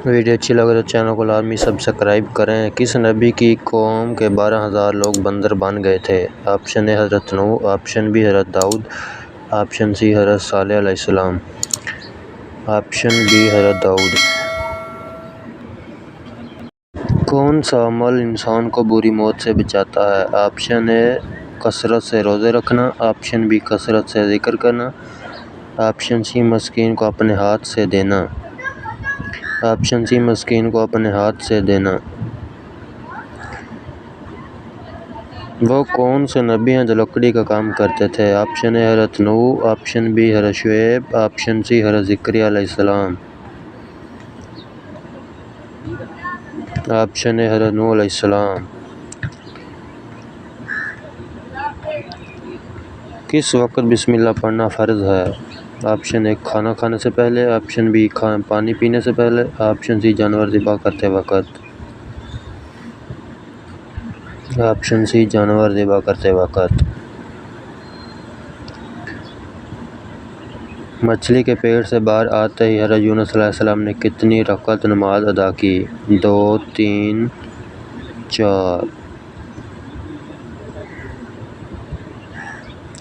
Video اچھی لگے تو چینل کو لازمی سبسکرائب کریں۔ کس نبی کی قوم کے 12,000 لوگ بندر بن گئے تھے؟ آپشن اے حضرت نوح، آپشن بی حضرت داؤد، آپشن سی حضرت صالح علیہ السلام، آپشن بی حضرت داؤد۔ کون سا عمل انسان کو بری موت سے بچاتا ہے؟ آپشن اے کثرت سے روزے رکھنا، آپشن بی کثرت سے ذکر کرنا، آپشن سی مسکین کو اپنے ہاتھ سے دینا، آپشن سی مسکین کو اپنے ہاتھ سے دینا۔ وہ کون سے نبی ہیں جو لکڑی کا کام کرتے تھے؟ آپشن اے حضرت نوح، آپشن بی حضرت شعیب، آپشن سی حضرت زکریا علیہ السلام، آپشن اے حضرت نوح علیہ السلام۔ کس وقت بسم اللہ پڑھنا فرض ہے؟ آپشن اے کھانا کھانے سے پہلے، آپشن بی پانی پینے سے پہلے، آپشن سی جانور ذبح کرتے وقت، آپشن سی جانور ذبح کرتے وقت۔ مچھلی کے پیٹ سے باہر آتے ہی حضرت یونس علیہ السلام نے کتنی رکعت نماز ادا کی؟ 2، 3، 4؟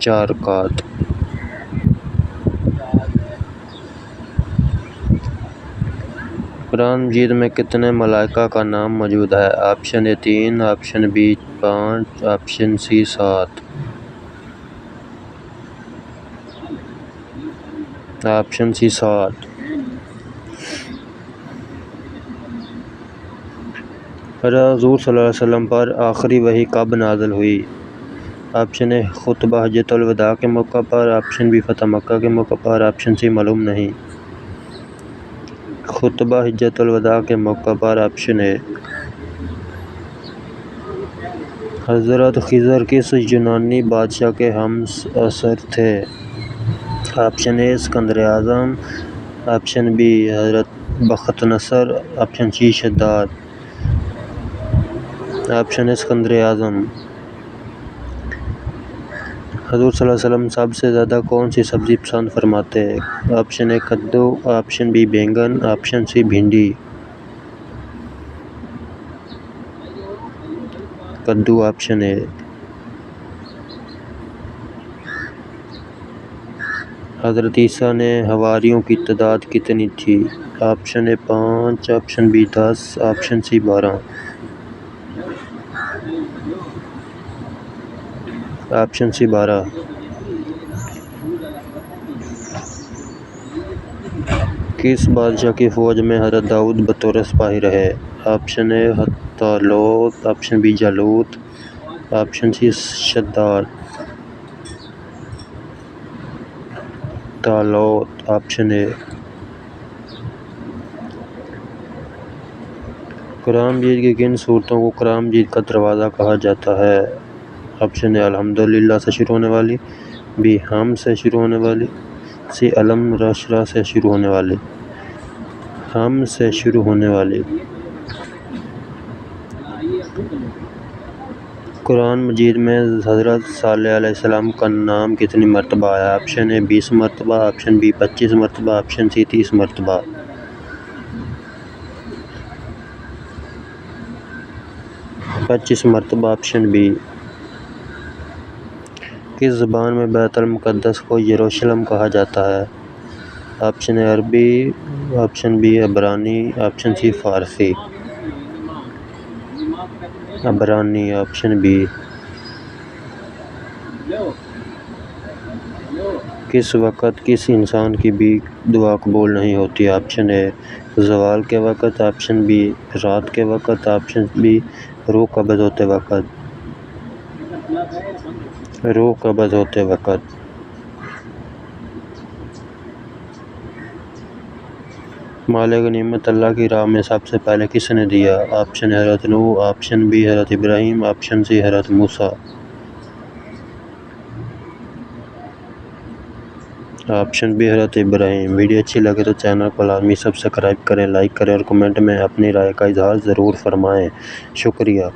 4 رکعت۔ قرآن مجید میں کتنے ملائکہ کا نام موجود ہے؟ Option A 3، option B 5، option C 7، option C 7۔ حضور صلی اللہ علیہ وسلم پر آخری وحی کب نازل ہوئی؟ آپشن اے خطبہ حجۃ الوداع کے موقع پر، آپشن بی فتح مکہ کے موقع پر، آپشن سی معلوم نہیں۔ خطبہ حجۃ الوداع کے موقع پر، آپشن اے۔ حضرت خضر کس یونانی بادشاہ کے ہم عصر تھے؟ آپشن اے اسکندر اعظم، آپشن بی حضرت بخت نصر، آپشن سی شداد، آپشن اے اسکندر اعظم۔ حضور صلی اللہ علیہ وسلم سب سے زیادہ کون سی سبزی پسند فرماتے؟ آپشن اے کدو، آپشن بی بینگن، آپشن سی بھنڈی، کدو، آپشن اے۔ حضرت عیسیٰ نے حواریوں کی تعداد کتنی تھی؟ Option A 5، option B 10، option C 12، option C 12۔ کس بادشاہ کی فوج میں حضرت داؤد بطور سپاہی رہے؟ آپشن اے طالوت، آپشن بی جالوت، آپشن سی شداد، طالوت، آپشن اے۔ قرآن مجید کی کن سورتوں کو قرآن مجید کا دروازہ کہا جاتا ہے؟ آپشن اے الحمدللہ سے شروع ہونے والی، بی حمد سے شروع ہونے والی، سی الم نشرح سے شروع ہونے والی، حمد سے شروع ہونے والی۔ قرآن مجید میں حضرت صالح علیہ السلام کا نام کتنی مرتبہ ہے؟ آپشن اے 20 مرتبہ، آپشن بی 25 مرتبہ، آپشن سی 30 مرتبہ، 25 مرتبہ، آپشن بی۔ کس زبان میں بیت المقدس کو یروشلم کہا جاتا ہے؟ آپشن اے عربی، آپشن بی عبرانی، آپشن سی فارسی، عبرانی، آپشن بی۔ کس وقت کسی انسان کی بھی دعا قبول نہیں ہوتی؟ آپشن اے زوال کے وقت، آپشن بی رات کے وقت، آپشن بی روح قبض ہوتے وقت، روح قبض ہوتے وقت۔ مال غنیمت اللہ کی راہ میں سب سے پہلے کس نے دیا؟ آپشن حضرت نوح، آپشن بی حضرت ابراہیم، آپشن سی حضرت موسیٰ، آپشن بی حضرت ابراہیم۔ ویڈیو اچھی لگے تو چینل کو لازمی سبسکرائب کریں، لائک کریں اور کمنٹ میں اپنی رائے کا اظہار ضرور فرمائیں۔ شکریہ۔